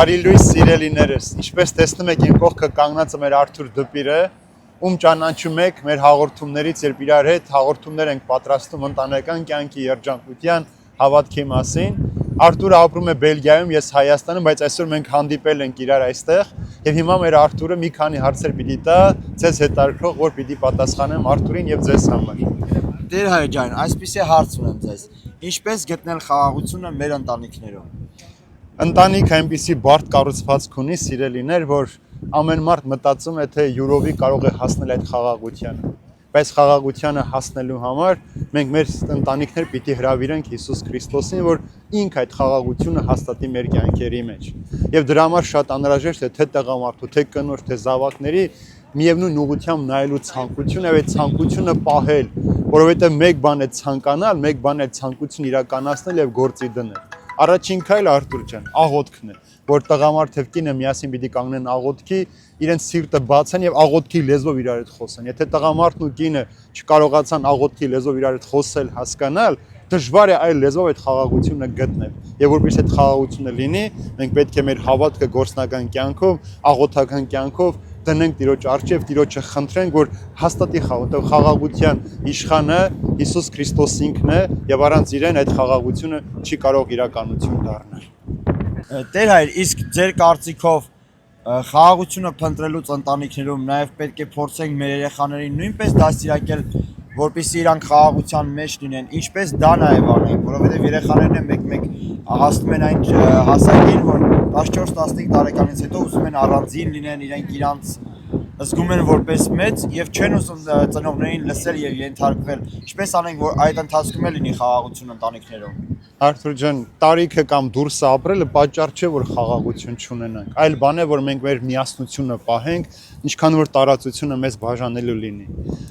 Բարի լույս սիրելիներս, ինչպես տեսնում եք իմ կողքը կանգնած է մեր Արթուր Դպիրը, ում ճանաչում եք մեր հաղորդումներից, երբ իրար հետ հաղորդումներ ենք պատրաստում ընտանեկան կյանքի երջանկության հավատքի մասին։ Արթուրը ապրում է Բելգիայում, ես Հայաստանում, բայց այսօր մենք հանդիպել ենք իրար այստեղ, եւ հիմա մեր Արթուրը մի քանի հարցեր պիտի տա, ձեզ հետաքրքրող, որ պիտի պատասխանեմ Արթուրին եւ ձեզ համար։ Տեր հայր ջան, այսպիսի հարց ունեմ ձեզ. ինչպես գտնել խաղաղությունը մեր ընտանիքներում։ Ընտանիքը այնպիսի բարդ կառուցվածք ունի, սիրելիներ, որ ամեն մարդ մտածում է, թե յուրովի կարող է հասնել այդ խաղաղությանը։ Բայց խաղաղությանը հասնելու համար մենք մեր ընտանիքներ պիտի հրավիրենք Հիսուս Քրիստոսին, որ ինքը այդ խաղաղությունը հաստատի մեր կյանքերի մեջ։ Եվ դրա համար շատ անհրաժեշտ է թե տղամարդու, թե կնոջ, թե զավակների միևնույն ուղղությամբ նայելու ցանկություն եւ այդ ցանկությունը պահել, որովհետեւ մեկ բան է ցանկանալ, մեկ բան է ցանկություն իրականացնել եւ գործի դնել։ Առաջին քայլը Արթուր ջան, աղոթքն է, որ տղամարդ եւ կինը միասին պիտի կանգնեն աղոթքի, իրենց սիրտը բացեն եւ աղոթքի լեզվով իրար հետ խոսեն։ Եթե տղամարդն ու կինը չկարողացան աղոթքի լեզվով իրար հետ խոսել, հասկանալ, դժվար է այլ լեզվով այդ խաղաղությունը գտնել։ Եվ որպես այդ խաղաղությունը լինի, մենք պետք է մեր հավատքը գործնական կյանքով, աղոթական կյանքով դնենք Տիրոջ առջև, Տիրոջը խնդրենք, որ հաստատի խաղաղության իշխանը Հիսուս Քրիստոս ինքն է եւ առանց իրեն այդ խաղաղությունը չի կարող իրականություն դառնալ։ Տեր հայր, իսկ ձեր կարծիքով խաղաղությունը փնտրելուց ընտանիքներում նաև պետք է փորձենք մեր երեխաներին նույնպես դաստիարակել, որպեսզի իրանք խաղաղության մեջ լինեն, ինչպես դա նաև անենք, որովհետև երեխաներն մեկ-մեկ հասնում են այն հասակին, որ 14-15 տարեկանից հետո ուզում են առանձին լինեն, իրենք իրանց զգում են որպես մեծ եւ չեն ուզում ծնողներին լսել եւ ենթարկվել։ Ինչպես անենք, որ այդ ընթացքում է լինի խաղաղություն ընտանիքներում։ Արթուր ջան, տարիքը կամ դուրս ապրելը պատճառ չէ, որ խաղաղություն չունենանք։ Այլ բան է, որ մենք մեր միասնությունը պահենք, ինչքան որ տարածությունը մեզ բաժանելու լինի։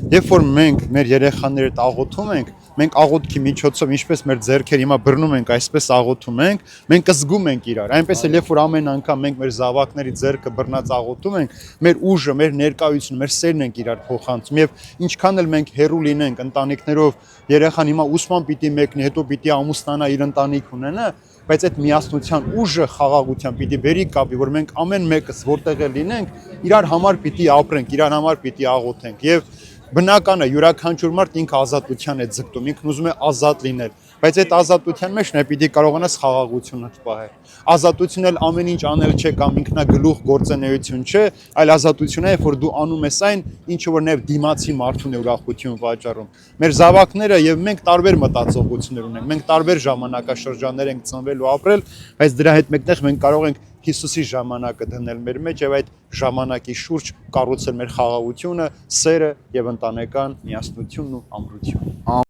Երբ որ մենք մեր երեխաների հետ աղոթում ենք, մենք աղոթքի միջոցով ինչպես մեր ձեռքերը հիմա բռնում ենք, այսպես աղոթում ենք, մենք զգում ենք իրար։ Այնպես էլ երբ որ ամեն անգամ մենք մեր զավակների ձեռքը բռնած աղոթում ենք, մեր ուժը, մեր ներկայությունը, մեր սերն ենք իրար փոխանցում եւ ինչքան էլ մենք հեռու լինենք ընտանիքներով, երեխան հիմա ուսման պիտի մեկնի, հետո պիտի ամուսնանա, իր ընտանիք ունենա, բայց այդ միասնության ուժը խաղաղության պիտի բերի կապի, որ մենք ամեն մեկս որտեղ է լինենք, իրար համար պիտի ապրենք, իրար համար պիտի աղոթենք եւ բնական է յուրաքանչյուր մարդ ինքը ազատության է ձգտում, ինքն ուզում է ազատ լինել, բայց այդ ազատության մեջ նա պիտի կարողանաս խաղաղությունը պահել։ Ազատությունն էլ ամեն ինչ անել չէ կամ ինքնագլուխ գործունեություն չէ, այլ ազատությունն է, որ դու անում ես այն, ինչը որ նաև դիմացի մարդուն է ուրախություն վաճառում։ Մեր զավակները եւ մենք տարբեր մտածողություններ ունենք, մենք տարբեր ժամանակաշրջաններ ենք ծնվել ու ապրել, բայց դրա հետ մեկտեղ մենք կարող ենք Հիսուսի ժամանակը դնել մեր մեջ եւ այդ ժամանակի շուրջ կառուցել մեր խաղաղությունը, սերը եւ ընտանեկան միասնությունն ու ամրությունը։